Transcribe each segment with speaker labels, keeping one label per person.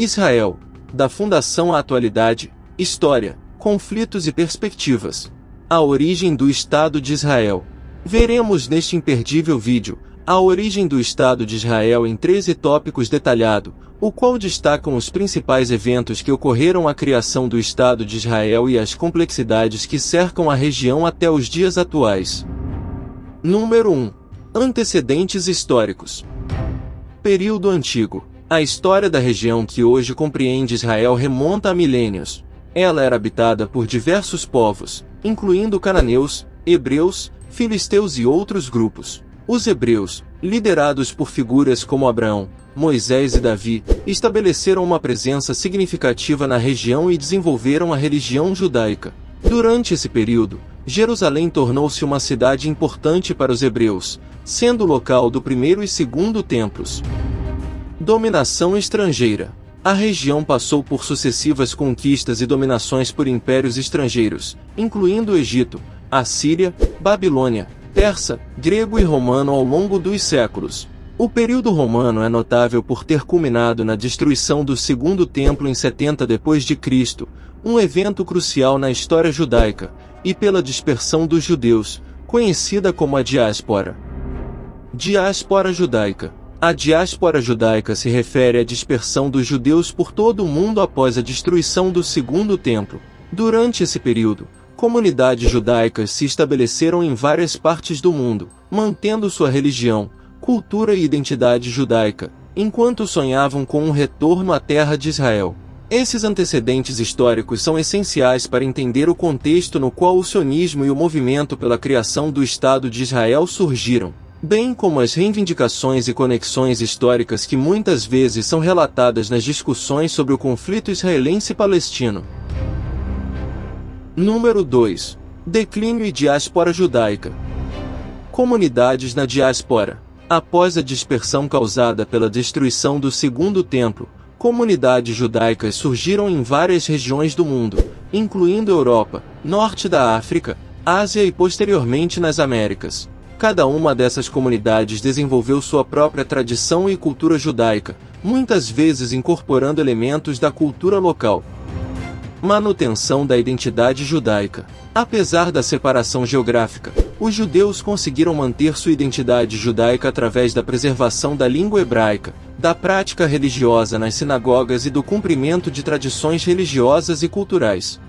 Speaker 1: Israel, da fundação à atualidade, história, conflitos e perspectivas. A origem do Estado de Israel. Veremos neste imperdível vídeo a origem do Estado de Israel em 13 tópicos detalhado, o qual destacam os principais eventos que ocorreram à criação do Estado de Israel e as complexidades que cercam a região até os dias atuais. Número 1. Antecedentes históricos. Período Antigo. A história da região que hoje compreende Israel remonta a milênios. Ela era habitada por diversos povos, incluindo cananeus, hebreus, filisteus e outros grupos. Os hebreus, liderados por figuras como Abraão, Moisés e Davi, estabeleceram uma presença significativa na região e desenvolveram a religião judaica. Durante esse período, Jerusalém tornou-se uma cidade importante para os hebreus, sendo o local do primeiro e segundo templos. Dominação estrangeira. A região passou por sucessivas conquistas e dominações por impérios estrangeiros, incluindo o Egito, Assíria, Babilônia, Persa, grego e romano ao longo dos séculos. O período romano é notável por ter culminado na destruição do Segundo Templo em 70 d.C., um evento crucial na história judaica, e pela dispersão dos judeus, conhecida como a diáspora. Diáspora judaica. A diáspora judaica se refere à dispersão dos judeus por todo o mundo após a destruição do Segundo Templo. Durante esse período, comunidades judaicas se estabeleceram em várias partes do mundo, mantendo sua religião, cultura e identidade judaica, enquanto sonhavam com um retorno à terra de Israel. Esses antecedentes históricos são essenciais para entender o contexto no qual o sionismo e o movimento pela criação do Estado de Israel surgiram, bem como as reivindicações e conexões históricas que muitas vezes são relatadas nas discussões sobre o conflito israelense-palestino. Número 2. Declínio e diáspora judaica. Comunidades na diáspora. Após a dispersão causada pela destruição do Segundo Templo, comunidades judaicas surgiram em várias regiões do mundo, incluindo Europa, Norte da África, Ásia e posteriormente nas Américas. Cada uma dessas comunidades desenvolveu sua própria tradição e cultura judaica, muitas vezes incorporando elementos da cultura local. Manutenção da identidade judaica. Apesar da separação geográfica, os judeus conseguiram manter sua identidade judaica através da preservação da língua hebraica, da prática religiosa nas sinagogas e do cumprimento de tradições religiosas e culturais.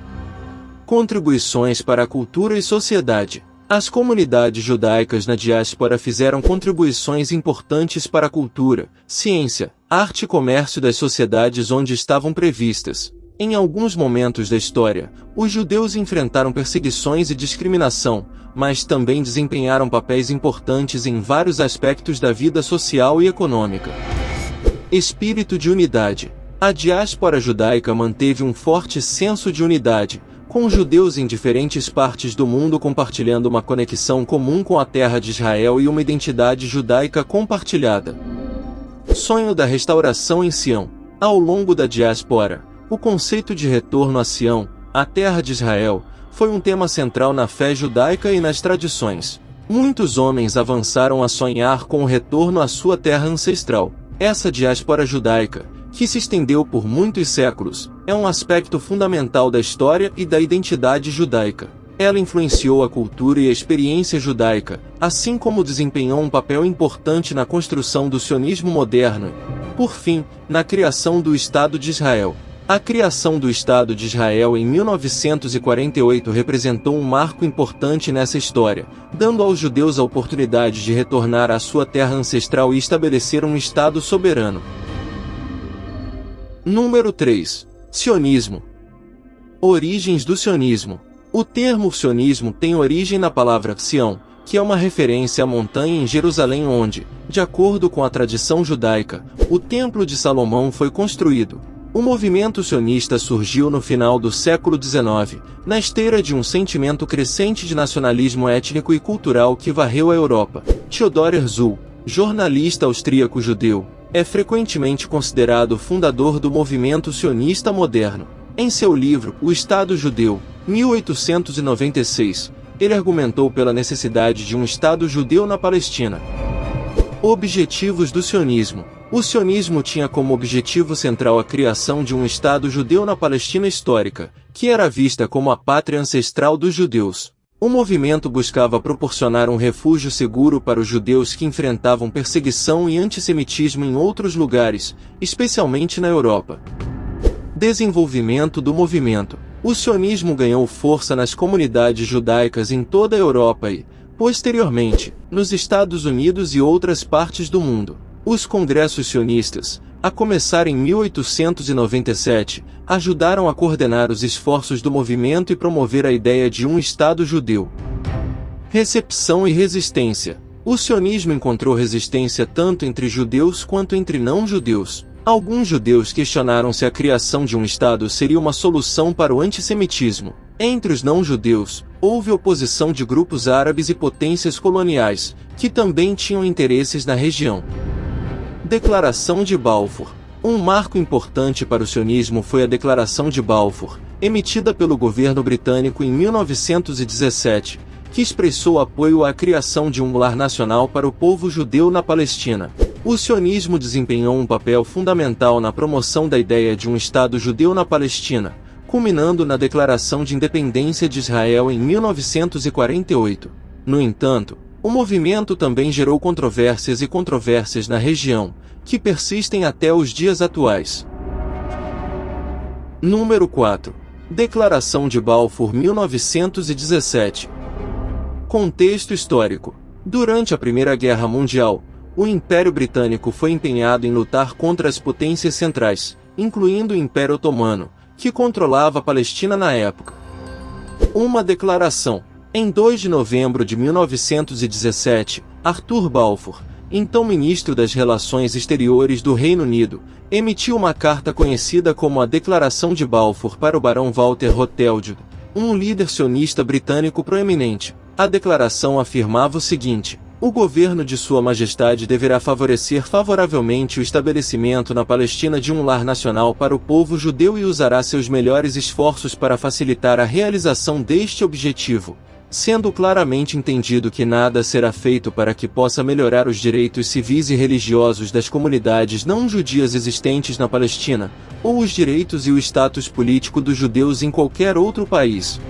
Speaker 1: Contribuições para a cultura e sociedade. As comunidades judaicas na diáspora fizeram contribuições importantes para a cultura, ciência, arte e comércio das sociedades onde estavam previstas. Em alguns momentos da história, os judeus enfrentaram perseguições e discriminação, mas também desempenharam papéis importantes em vários aspectos da vida social e econômica. Espírito de unidade. A diáspora judaica manteve um forte senso de unidade, com judeus em diferentes partes do mundo compartilhando uma conexão comum com a terra de Israel e uma identidade judaica compartilhada. Sonho da restauração em Sião. Ao longo da diáspora, o conceito de retorno a Sião, a terra de Israel, foi um tema central na fé judaica e nas tradições. Muitos homens avançaram a sonhar com o retorno à sua terra ancestral. Essa diáspora judaica, que se estendeu por muitos séculos, é um aspecto fundamental da história e da identidade judaica. Ela influenciou a cultura e a experiência judaica, assim como desempenhou um papel importante na construção do sionismo moderno e, por fim, na criação do Estado de Israel. A criação do Estado de Israel em 1948 representou um marco importante nessa história, dando aos judeus a oportunidade de retornar à sua terra ancestral e estabelecer um Estado soberano. Número 3. Sionismo. Origens do sionismo. O termo sionismo tem origem na palavra Sião, que é uma referência à montanha em Jerusalém onde, de acordo com a tradição judaica, o Templo de Salomão foi construído. O movimento sionista surgiu no final do século XIX, na esteira de um sentimento crescente de nacionalismo étnico e cultural que varreu a Europa. Theodor Herzl, jornalista austríaco-judeu, é frequentemente considerado o fundador do movimento sionista moderno. Em seu livro, O Estado Judeu, 1896, ele argumentou pela necessidade de um Estado judeu na Palestina. Objetivos do sionismo. O sionismo tinha como objetivo central a criação de um Estado judeu na Palestina histórica, que era vista como a pátria ancestral dos judeus. O movimento buscava proporcionar um refúgio seguro para os judeus que enfrentavam perseguição e antissemitismo em outros lugares, especialmente na Europa. Desenvolvimento do movimento. O sionismo ganhou força nas comunidades judaicas em toda a Europa e, posteriormente, nos Estados Unidos e outras partes do mundo. Os congressos sionistas, a começar em 1897, ajudaram a coordenar os esforços do movimento e promover a ideia de um Estado judeu. Recepção e resistência. O sionismo encontrou resistência tanto entre judeus quanto entre não-judeus. Alguns judeus questionaram se a criação de um Estado seria uma solução para o antissemitismo. Entre os não-judeus, houve oposição de grupos árabes e potências coloniais, que também tinham interesses na região. Declaração de Balfour. Um marco importante para o sionismo foi a Declaração de Balfour, emitida pelo governo britânico em 1917, que expressou apoio à criação de um lar nacional para o povo judeu na Palestina. O sionismo desempenhou um papel fundamental na promoção da ideia de um Estado judeu na Palestina, culminando na Declaração de Independência de Israel em 1948. No entanto, o movimento também gerou controvérsias na região, que persistem até os dias atuais. Número 4. Declaração de Balfour 1917. Contexto histórico. Durante a Primeira Guerra Mundial, o Império Britânico foi empenhado em lutar contra as potências centrais, incluindo o Império Otomano, que controlava a Palestina na época. Uma declaração. Em 2 de novembro de 1917, Arthur Balfour, então ministro das Relações Exteriores do Reino Unido, emitiu uma carta conhecida como a Declaração de Balfour para o barão Walter Rothschild, um líder sionista britânico proeminente. A declaração afirmava o seguinte: o governo de Sua Majestade deverá favorecer favoravelmente o estabelecimento na Palestina de um lar nacional para o povo judeu e usará seus melhores esforços para facilitar a realização deste objetivo, sendo claramente entendido que nada será feito para que possa melhorar os direitos civis e religiosos das comunidades não judias existentes na Palestina, ou os direitos e o status político dos judeus em qualquer outro país.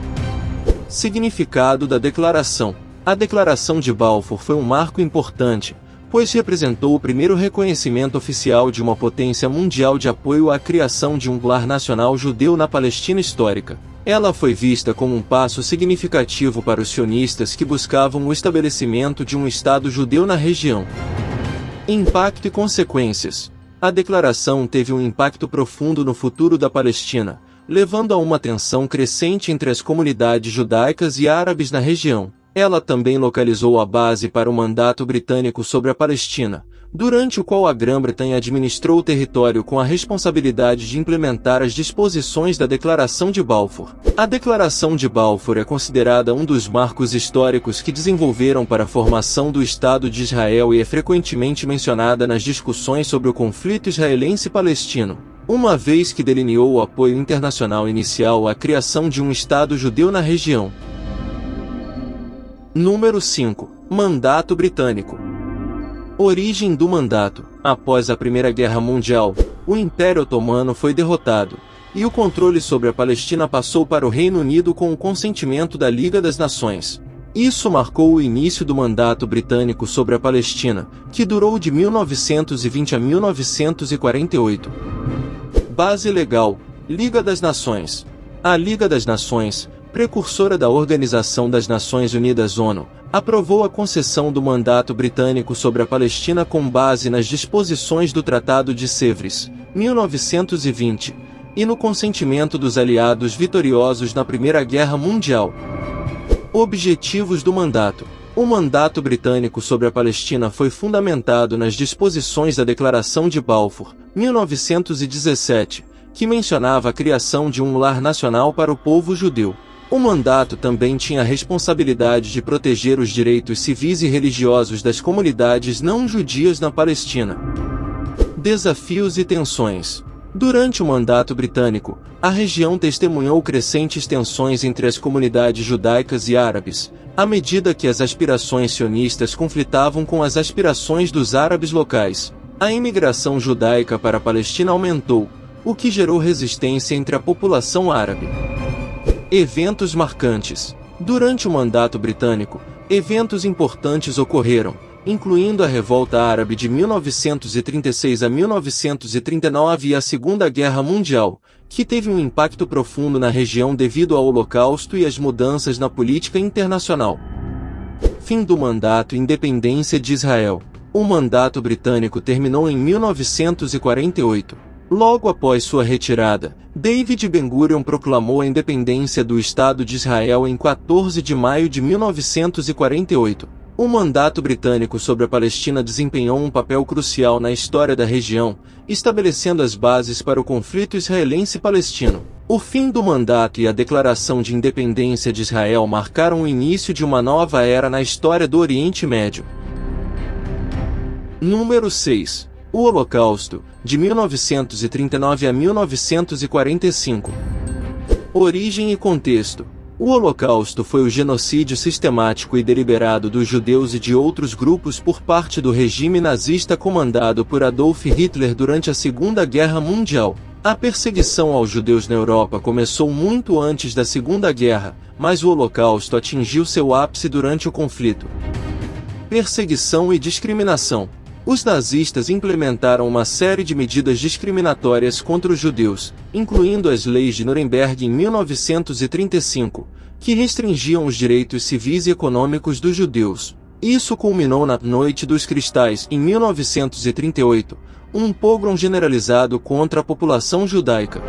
Speaker 1: Significado da declaração. A Declaração de Balfour foi um marco importante, pois representou o primeiro reconhecimento oficial de uma potência mundial de apoio à criação de um lar nacional judeu na Palestina histórica. Ela foi vista como um passo significativo para os sionistas que buscavam o estabelecimento de um Estado judeu na região. Impacto e consequências. A declaração teve um impacto profundo no futuro da Palestina, levando a uma tensão crescente entre as comunidades judaicas e árabes na região. Ela também localizou a base para o mandato britânico sobre a Palestina, durante o qual a Grã-Bretanha administrou o território com a responsabilidade de implementar as disposições da Declaração de Balfour. A Declaração de Balfour é considerada um dos marcos históricos que desenvolveram para a formação do Estado de Israel e é frequentemente mencionada nas discussões sobre o conflito israelense-palestino, uma vez que delineou o apoio internacional inicial à criação de um Estado judeu na região. Número 5. Mandato britânico. Origem do mandato. Após a Primeira Guerra Mundial, o Império Otomano foi derrotado, e o controle sobre a Palestina passou para o Reino Unido com o consentimento da Liga das Nações. Isso marcou o início do mandato britânico sobre a Palestina, que durou de 1920 a 1948. Base legal. Liga das Nações. A Liga das Nações, precursora da Organização das Nações Unidas ONU, aprovou a concessão do mandato britânico sobre a Palestina com base nas disposições do Tratado de Sèvres, 1920, e no consentimento dos aliados vitoriosos na Primeira Guerra Mundial. Objetivos do mandato. O mandato britânico sobre a Palestina foi fundamentado nas disposições da Declaração de Balfour, 1917, que mencionava a criação de um lar nacional para o povo judeu. O mandato também tinha a responsabilidade de proteger os direitos civis e religiosos das comunidades não judias na Palestina. Desafios e tensões. Durante o mandato britânico, a região testemunhou crescentes tensões entre as comunidades judaicas e árabes, à medida que as aspirações sionistas conflitavam com as aspirações dos árabes locais. A imigração judaica para a Palestina aumentou, o que gerou resistência entre a população árabe. Eventos marcantes. Durante o mandato britânico, eventos importantes ocorreram, incluindo a Revolta Árabe de 1936 a 1939 e a Segunda Guerra Mundial, que teve um impacto profundo na região devido ao Holocausto e às mudanças na política internacional. Fim do mandato e independência de Israel. O mandato britânico terminou em 1948. Logo após sua retirada, David Ben-Gurion proclamou a independência do Estado de Israel em 14 de maio de 1948. O mandato britânico sobre a Palestina desempenhou um papel crucial na história da região, estabelecendo as bases para o conflito israelense-palestino. O fim do mandato e a declaração de independência de Israel marcaram o início de uma nova era na história do Oriente Médio. Número 6. O Holocausto, de 1939 a 1945. Origem e contexto. O Holocausto foi o genocídio sistemático e deliberado dos judeus e de outros grupos por parte do regime nazista comandado por Adolf Hitler durante a Segunda Guerra Mundial. A perseguição aos judeus na Europa começou muito antes da Segunda Guerra, mas o Holocausto atingiu seu ápice durante o conflito. Perseguição e discriminação. Os nazistas implementaram uma série de medidas discriminatórias contra os judeus, incluindo as leis de Nuremberg em 1935, que restringiam os direitos civis e econômicos dos judeus. Isso culminou na Noite dos Cristais em 1938, um pogrom generalizado contra a população judaica.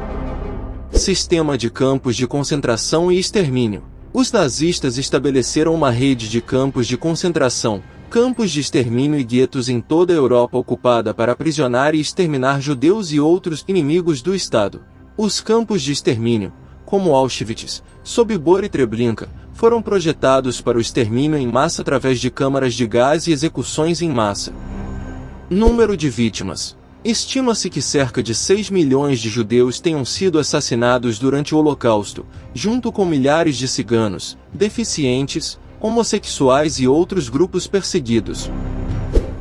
Speaker 1: Sistema de campos de concentração e extermínio. Os nazistas estabeleceram uma rede de campos de concentração, campos de extermínio e guetos em toda a Europa ocupada para aprisionar e exterminar judeus e outros inimigos do Estado. Os campos de extermínio, como Auschwitz, Sobibor e Treblinka, foram projetados para o extermínio em massa através de câmaras de gás e execuções em massa. Número de vítimas. Estima-se que cerca de 6 milhões de judeus tenham sido assassinados durante o Holocausto, junto com milhares de ciganos, deficientes, homossexuais e outros grupos perseguidos.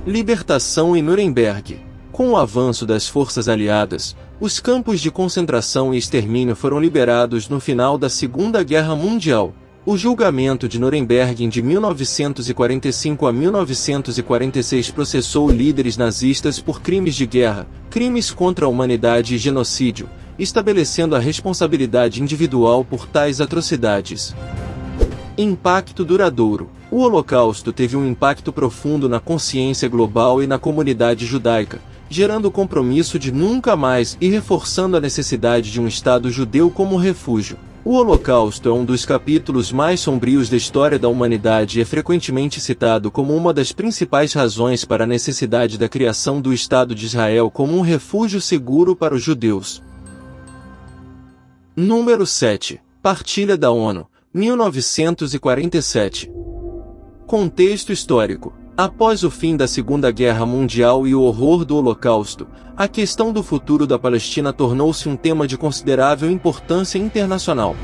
Speaker 1: Libertação em Nuremberg. Com o avanço das forças aliadas, os campos de concentração e extermínio foram liberados no final da Segunda Guerra Mundial. O julgamento de Nuremberg de 1945 a 1946 processou líderes nazistas por crimes de guerra, crimes contra a humanidade e genocídio, estabelecendo a responsabilidade individual por tais atrocidades. Impacto duradouro. O Holocausto teve um impacto profundo na consciência global e na comunidade judaica, gerando o compromisso de nunca mais e reforçando a necessidade de um Estado judeu como refúgio. O Holocausto é um dos capítulos mais sombrios da história da humanidade e é frequentemente citado como uma das principais razões para a necessidade da criação do Estado de Israel como um refúgio seguro para os judeus. Número 7. Partilha da ONU, 1947. Contexto histórico. Após o fim da Segunda Guerra Mundial e o horror do Holocausto, a questão do futuro da Palestina tornou-se um tema de considerável importância internacional.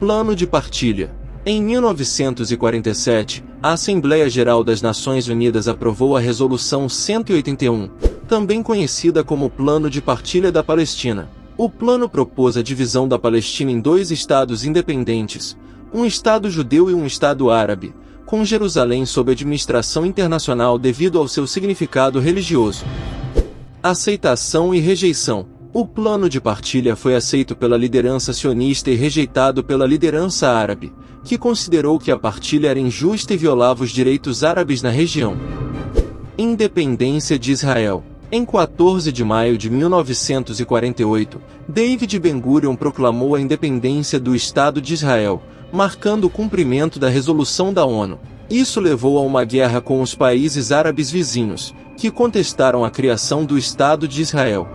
Speaker 1: Plano de partilha. Em 1947, a Assembleia Geral das Nações Unidas aprovou a Resolução 181, também conhecida como Plano de Partilha da Palestina. O plano propôs a divisão da Palestina em dois estados independentes, um estado judeu e um estado árabe, com Jerusalém sob administração internacional devido ao seu significado religioso. Aceitação e rejeição. O plano de partilha foi aceito pela liderança sionista e rejeitado pela liderança árabe, que considerou que a partilha era injusta e violava os direitos árabes na região. Independência de Israel. Em 14 de maio de 1948, David Ben-Gurion proclamou a independência do Estado de Israel, marcando o cumprimento da resolução da ONU. Isso levou a uma guerra com os países árabes vizinhos, que contestaram a criação do Estado de Israel.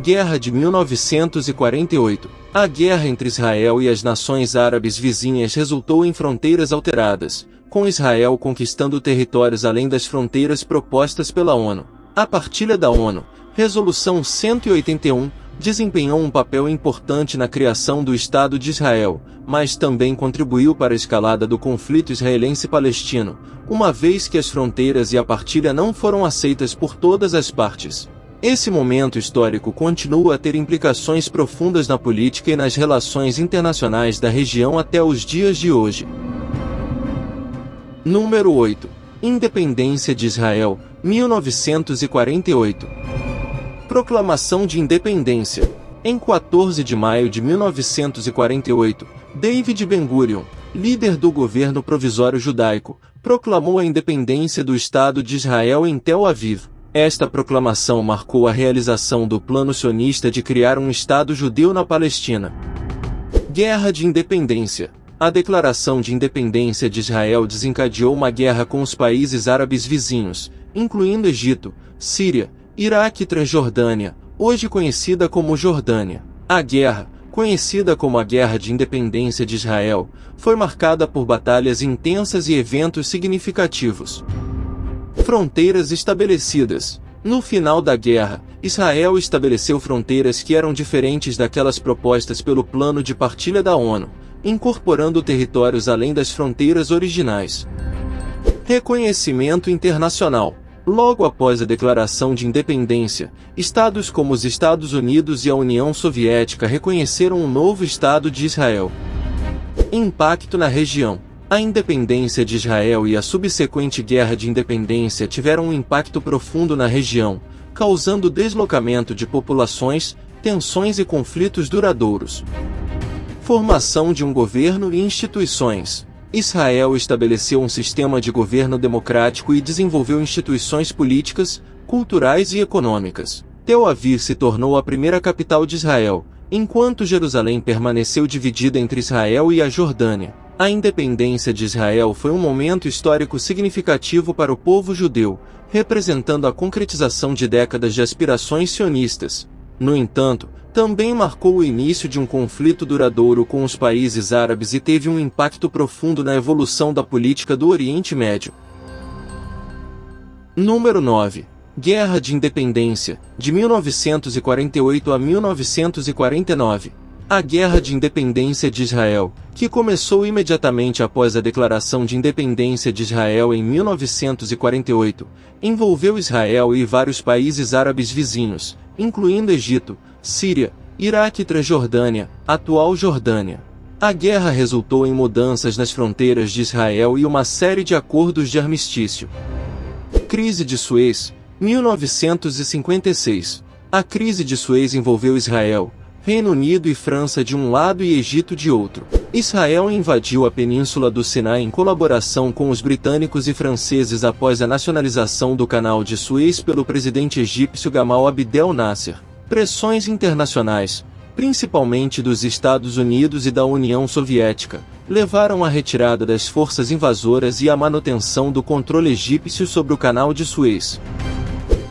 Speaker 1: Guerra de 1948. A guerra entre Israel e as nações árabes vizinhas resultou em fronteiras alteradas, com Israel conquistando territórios além das fronteiras propostas pela ONU. A partilha da ONU, Resolução 181, desempenhou um papel importante na criação do Estado de Israel, mas também contribuiu para a escalada do conflito israelense-palestino, uma vez que as fronteiras e a partilha não foram aceitas por todas as partes. Esse momento histórico continua a ter implicações profundas na política e nas relações internacionais da região até os dias de hoje. Número 8. Independência de Israel, 1948. Proclamação de Independência. Em 14 de maio de 1948, David Ben-Gurion, líder do governo provisório judaico, proclamou a independência do Estado de Israel em Tel Aviv. Esta proclamação marcou a realização do plano sionista de criar um Estado judeu na Palestina. Guerra de Independência. A Declaração de Independência de Israel desencadeou uma guerra com os países árabes vizinhos, incluindo Egito, Síria, Iraque e Transjordânia, hoje conhecida como Jordânia. A guerra, conhecida como a Guerra de Independência de Israel, foi marcada por batalhas intensas e eventos significativos. Fronteiras estabelecidas. No final da guerra, Israel estabeleceu fronteiras que eram diferentes daquelas propostas pelo Plano de Partilha da ONU, incorporando territórios além das fronteiras originais. Reconhecimento internacional. Logo após a declaração de independência, estados como os Estados Unidos e a União Soviética reconheceram um novo Estado de Israel. Impacto na região. A independência de Israel e a subsequente Guerra de Independência tiveram um impacto profundo na região, causando deslocamento de populações, tensões e conflitos duradouros. Formação de um governo e instituições. Israel estabeleceu um sistema de governo democrático e desenvolveu instituições políticas, culturais e econômicas. Tel Aviv se tornou a primeira capital de Israel, enquanto Jerusalém permaneceu dividida entre Israel e a Jordânia. A independência de Israel foi um momento histórico significativo para o povo judeu, representando a concretização de décadas de aspirações sionistas. No entanto, também marcou o início de um conflito duradouro com os países árabes e teve um impacto profundo na evolução da política do Oriente Médio. Número 9. Guerra de Independência, de 1948 a 1949. A Guerra de Independência de Israel, que começou imediatamente após a Declaração de Independência de Israel em 1948, envolveu Israel e vários países árabes vizinhos, incluindo Egito, Síria, Iraque e Transjordânia, atual Jordânia. A guerra resultou em mudanças nas fronteiras de Israel e uma série de acordos de armistício. Crise de Suez, 1956. A crise de Suez envolveu Israel, Reino Unido e França de um lado e Egito de outro. Israel invadiu a península do Sinai em colaboração com os britânicos e franceses após a nacionalização do Canal de Suez pelo presidente egípcio Gamal Abdel Nasser. Pressões internacionais, principalmente dos Estados Unidos e da União Soviética, levaram à retirada das forças invasoras e à manutenção do controle egípcio sobre o Canal de Suez.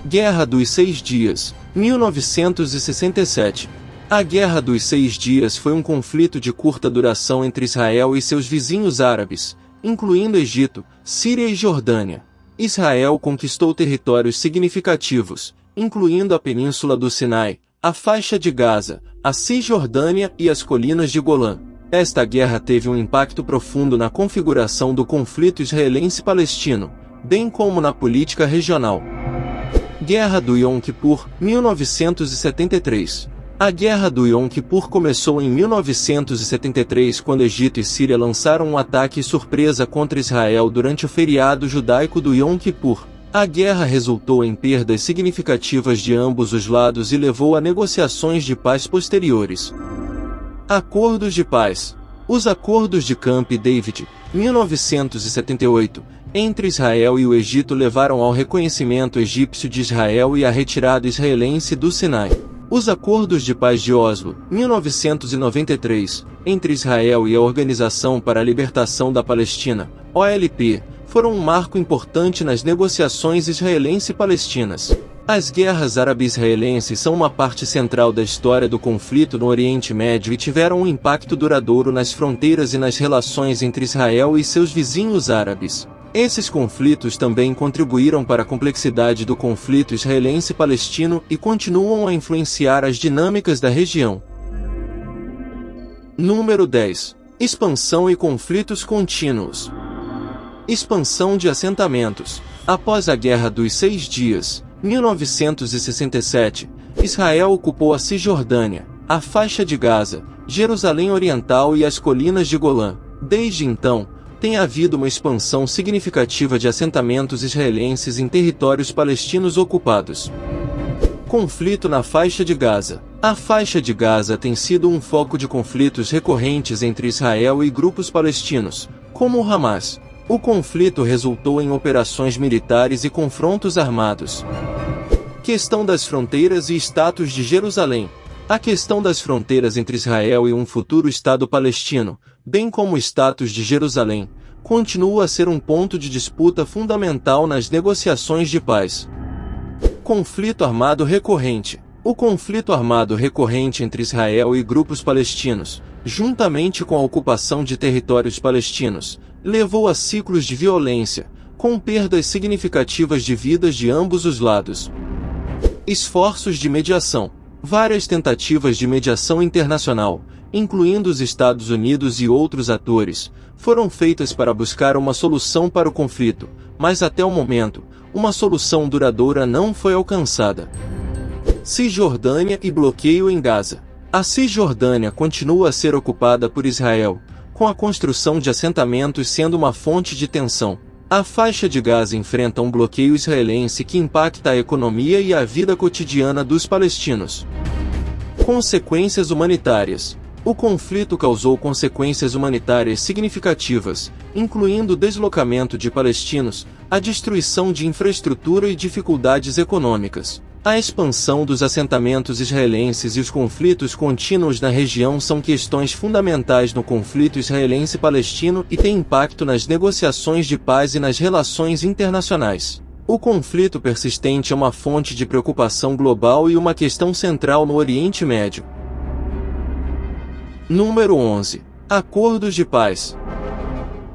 Speaker 1: Guerra dos Seis Dias, 1967. A Guerra dos Seis Dias foi um conflito de curta duração entre Israel e seus vizinhos árabes, incluindo Egito, Síria e Jordânia. Israel conquistou territórios significativos, incluindo a Península do Sinai, a Faixa de Gaza, a Cisjordânia e as Colinas de Golã. Esta guerra teve um impacto profundo na configuração do conflito israelense-palestino, bem como na política regional. Guerra do Yom Kippur, 1973. A Guerra do Yom Kippur começou em 1973 quando Egito e Síria lançaram um ataque surpresa contra Israel durante o feriado judaico do Yom Kippur. A guerra resultou em perdas significativas de ambos os lados e levou a negociações de paz posteriores. Acordos de paz. Os Acordos de Camp David, 1978, entre Israel e o Egito levaram ao reconhecimento egípcio de Israel e à retirada israelense do Sinai. Os Acordos de Paz de Oslo, 1993, entre Israel e a Organização para a Libertação da Palestina, OLP, foram um marco importante nas negociações israelense-palestinas. As guerras árabe-israelenses são uma parte central da história do conflito no Oriente Médio e tiveram um impacto duradouro nas fronteiras e nas relações entre Israel e seus vizinhos árabes. Esses conflitos também contribuíram para a complexidade do conflito israelense-palestino e continuam a influenciar as dinâmicas da região. Número 10. Expansão e conflitos contínuos. Expansão de assentamentos. Após a Guerra dos 6 Dias, 1967, Israel ocupou a Cisjordânia, a faixa de Gaza, Jerusalém Oriental e as colinas de Golã. Desde então, tem havido uma expansão significativa de assentamentos israelenses em territórios palestinos ocupados. Conflito na faixa de Gaza. A faixa de Gaza tem sido um foco de conflitos recorrentes entre Israel e grupos palestinos, como o Hamas. O conflito resultou em operações militares e confrontos armados. Questão das fronteiras e status de Jerusalém. A questão das fronteiras entre Israel e um futuro Estado palestino, bem como o status de Jerusalém, continua a ser um ponto de disputa fundamental nas negociações de paz. Conflito armado recorrente. O conflito armado recorrente entre Israel e grupos palestinos, juntamente com a ocupação de territórios palestinos, levou a ciclos de violência, com perdas significativas de vidas de ambos os lados. Esforços de mediação. Várias tentativas de mediação internacional, incluindo os Estados Unidos e outros atores, foram feitas para buscar uma solução para o conflito, mas até o momento, uma solução duradoura não foi alcançada. Cisjordânia e bloqueio em Gaza. A Cisjordânia continua a ser ocupada por Israel, com a construção de assentamentos sendo uma fonte de tensão. A faixa de Gaza enfrenta um bloqueio israelense que impacta a economia e a vida cotidiana dos palestinos. Consequências humanitárias. O conflito causou consequências humanitárias significativas, incluindo o deslocamento de palestinos, a destruição de infraestrutura e dificuldades econômicas. A expansão dos assentamentos israelenses e os conflitos contínuos na região são questões fundamentais no conflito israelense-palestino e têm impacto nas negociações de paz e nas relações internacionais. O conflito persistente é uma fonte de preocupação global e uma questão central no Oriente Médio. Número 11. Acordos de paz.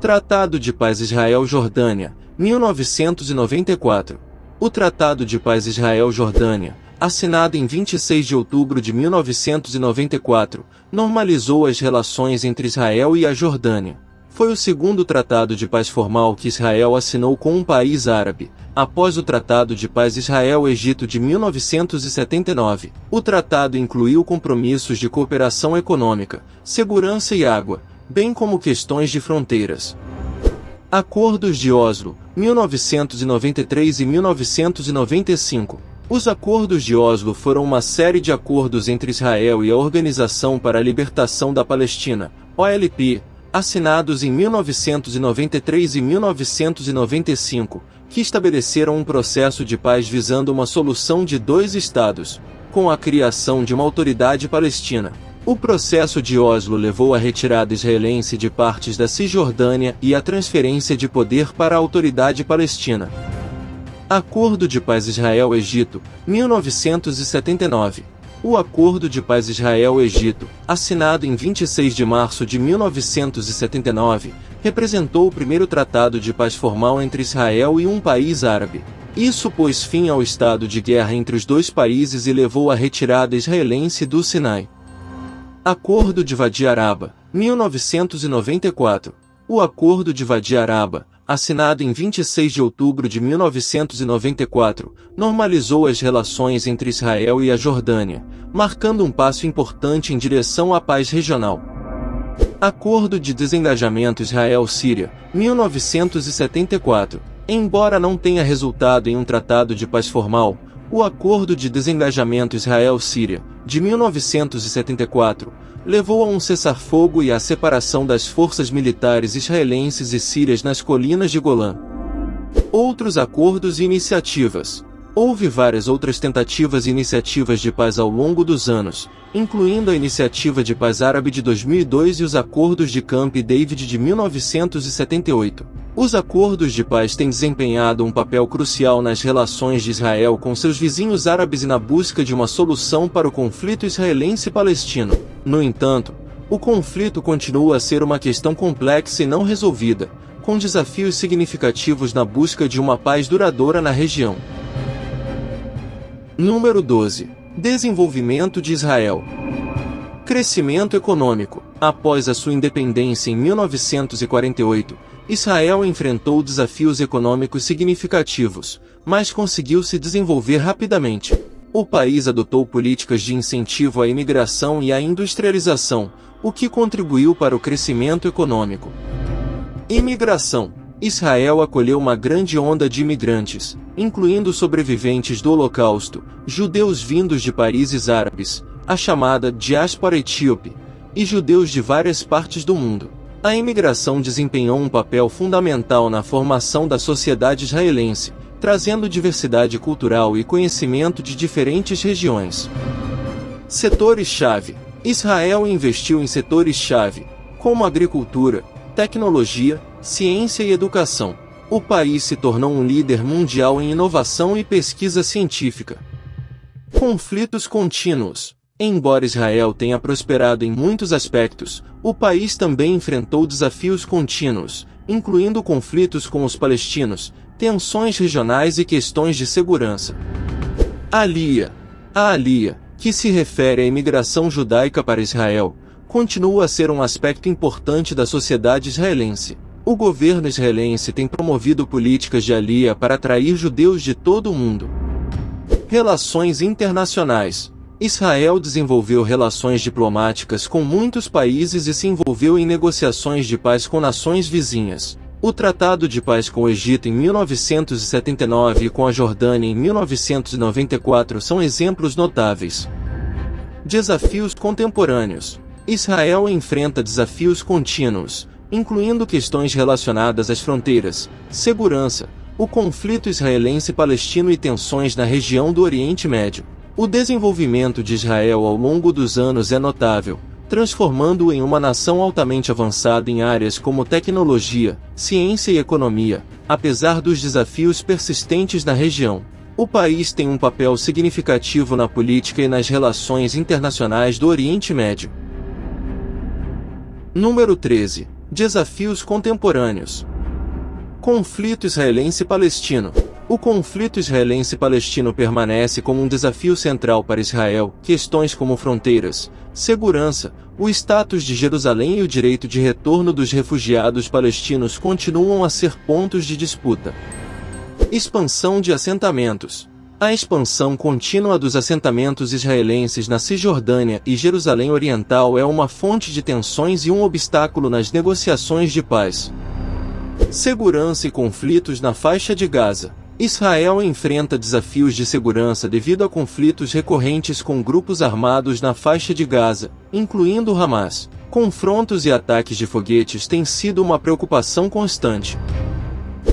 Speaker 1: Tratado de Paz Israel-Jordânia, 1994. O Tratado de Paz Israel-Jordânia, assinado em 26 de outubro de 1994, normalizou as relações entre Israel e a Jordânia. Foi o segundo tratado de paz formal que Israel assinou com um país árabe, após o Tratado de Paz Israel-Egito de 1979. O tratado incluiu compromissos de cooperação econômica, segurança e água, bem como questões de fronteiras. Acordos de Oslo, 1993 e 1995. Os Acordos de Oslo foram uma série de acordos entre Israel e a Organização para a Libertação da Palestina, OLP, assinados em 1993 e 1995, que estabeleceram um processo de paz visando uma solução de dois estados, com a criação de uma autoridade palestina. O processo de Oslo levou à retirada israelense de partes da Cisjordânia e à transferência de poder para a autoridade palestina. Acordo de Paz Israel-Egito, 1979. O Acordo de Paz Israel-Egito, assinado em 26 de março de 1979, representou o primeiro tratado de paz formal entre Israel e um país árabe. Isso pôs fim ao estado de guerra entre os dois países e levou à retirada israelense do Sinai. Acordo de Wadi Araba, 1994. O Acordo de Wadi Araba, assinado em 26 de outubro de 1994, normalizou as relações entre Israel e a Jordânia, marcando um passo importante em direção à paz regional. Acordo de Desengajamento Israel-Síria, 1974. Embora não tenha resultado em um tratado de paz formal, o Acordo de Desengajamento Israel-Síria, de 1974, levou a um cessar-fogo e à separação das forças militares israelenses e sírias nas colinas de Golã. Outros acordos e iniciativas. Houve várias outras tentativas e iniciativas de paz ao longo dos anos, incluindo a Iniciativa de Paz Árabe de 2002 e os Acordos de Camp David de 1978. Os acordos de paz têm desempenhado um papel crucial nas relações de Israel com seus vizinhos árabes e na busca de uma solução para o conflito israelense-palestino. No entanto, o conflito continua a ser uma questão complexa e não resolvida, com desafios significativos na busca de uma paz duradoura na região. Número 12. Desenvolvimento de Israel. Crescimento econômico. Após a sua independência em 1948, Israel enfrentou desafios econômicos significativos, mas conseguiu se desenvolver rapidamente. O país adotou políticas de incentivo à imigração e à industrialização, o que contribuiu para o crescimento econômico. Imigração. Israel acolheu uma grande onda de imigrantes, incluindo sobreviventes do Holocausto, judeus vindos de países árabes, a chamada diáspora etíope, e judeus de várias partes do mundo. A imigração desempenhou um papel fundamental na formação da sociedade israelense, trazendo diversidade cultural e conhecimento de diferentes regiões. Setores-chave. Israel investiu em setores-chave, como agricultura, tecnologia, ciência e educação. O país se tornou um líder mundial em inovação e pesquisa científica. Conflitos contínuos. Embora Israel tenha prosperado em muitos aspectos, o país também enfrentou desafios contínuos, incluindo conflitos com os palestinos, tensões regionais e questões de segurança. Alia. A Alia, que se refere à imigração judaica para Israel, continua a ser um aspecto importante da sociedade israelense. O governo israelense tem promovido políticas de alia para atrair judeus de todo o mundo. Relações internacionais. Israel desenvolveu relações diplomáticas com muitos países e se envolveu em negociações de paz com nações vizinhas. O Tratado de Paz com o Egito em 1979 e com a Jordânia em 1994 são exemplos notáveis. Desafios contemporâneos. Israel enfrenta desafios contínuos, incluindo questões relacionadas às fronteiras, segurança, o conflito israelense-palestino e tensões na região do Oriente Médio. O desenvolvimento de Israel ao longo dos anos é notável, transformando-o em uma nação altamente avançada em áreas como tecnologia, ciência e economia. Apesar dos desafios persistentes na região, o país tem um papel significativo na política e nas relações internacionais do Oriente Médio. Número 13. Desafios contemporâneos. Conflito israelense-palestino. O conflito israelense-palestino permanece como um desafio central para Israel. Questões como fronteiras, segurança, o status de Jerusalém e o direito de retorno dos refugiados palestinos continuam a ser pontos de disputa. Expansão de assentamentos. A expansão contínua dos assentamentos israelenses na Cisjordânia e Jerusalém Oriental é uma fonte de tensões e um obstáculo nas negociações de paz. Segurança e conflitos na faixa de Gaza. Israel enfrenta desafios de segurança devido a conflitos recorrentes com grupos armados na faixa de Gaza, incluindo o Hamas. Confrontos e ataques de foguetes têm sido uma preocupação constante.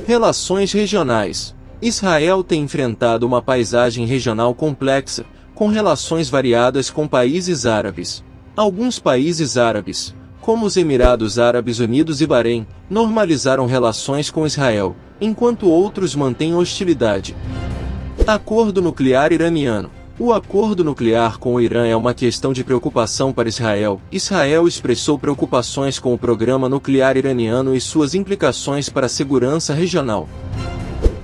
Speaker 1: Relações regionais. Israel tem enfrentado uma paisagem regional complexa, com relações variadas com países árabes. Alguns países árabes, como os Emirados Árabes Unidos e Bahrein, normalizaram relações com Israel, enquanto outros mantêm hostilidade. Acordo nuclear iraniano. O acordo nuclear com o Irã é uma questão de preocupação para Israel. Israel expressou preocupações com o programa nuclear iraniano e suas implicações para a segurança regional.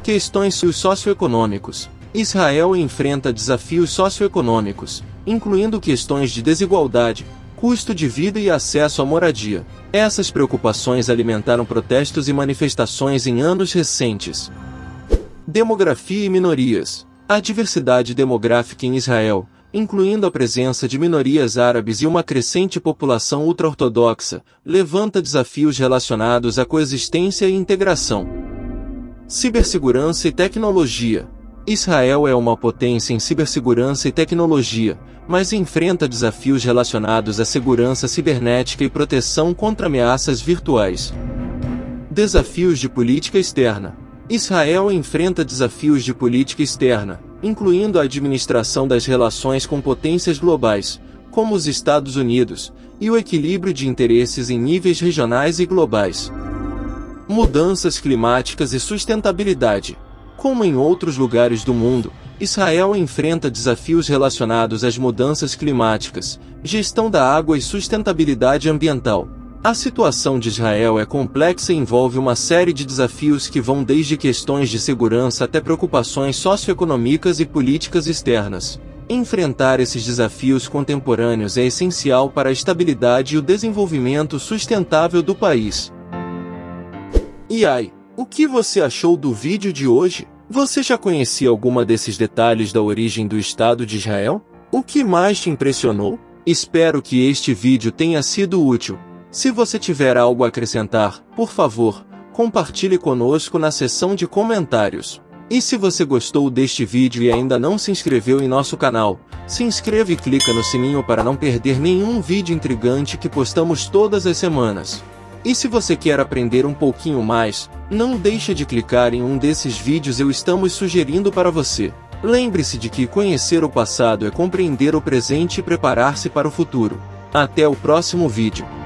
Speaker 1: Questões socioeconômicos. Israel enfrenta desafios socioeconômicos, incluindo questões de desigualdade, custo de vida e acesso à moradia. Essas preocupações alimentaram protestos e manifestações em anos recentes. Demografia e minorias. A diversidade demográfica em Israel, incluindo a presença de minorias árabes e uma crescente população ultra-ortodoxa, levanta desafios relacionados à coexistência e integração. Cibersegurança e tecnologia. Israel é uma potência em cibersegurança e tecnologia, mas enfrenta desafios relacionados à segurança cibernética e proteção contra ameaças virtuais. Desafios de política externa. Israel enfrenta desafios de política externa, incluindo a administração das relações com potências globais, como os Estados Unidos, e o equilíbrio de interesses em níveis regionais e globais. Mudanças climáticas e sustentabilidade. Como em outros lugares do mundo, Israel enfrenta desafios relacionados às mudanças climáticas, gestão da água e sustentabilidade ambiental. A situação de Israel é complexa e envolve uma série de desafios que vão desde questões de segurança até preocupações socioeconômicas e políticas externas. Enfrentar esses desafios contemporâneos é essencial para a estabilidade e o desenvolvimento sustentável do país. E aí, o que você achou do vídeo de hoje? Você já conhecia alguma desses detalhes da origem do Estado de Israel? O que mais te impressionou? Espero que este vídeo tenha sido útil. Se você tiver algo a acrescentar, por favor, compartilhe conosco na seção de comentários. E se você gostou deste vídeo e ainda não se inscreveu em nosso canal, se inscreva e clica no sininho para não perder nenhum vídeo intrigante que postamos todas as semanas. E se você quer aprender um pouquinho mais, não deixe de clicar em um desses vídeos eu estamos sugerindo para você. Lembre-se de que conhecer o passado é compreender o presente e preparar-se para o futuro. Até o próximo vídeo.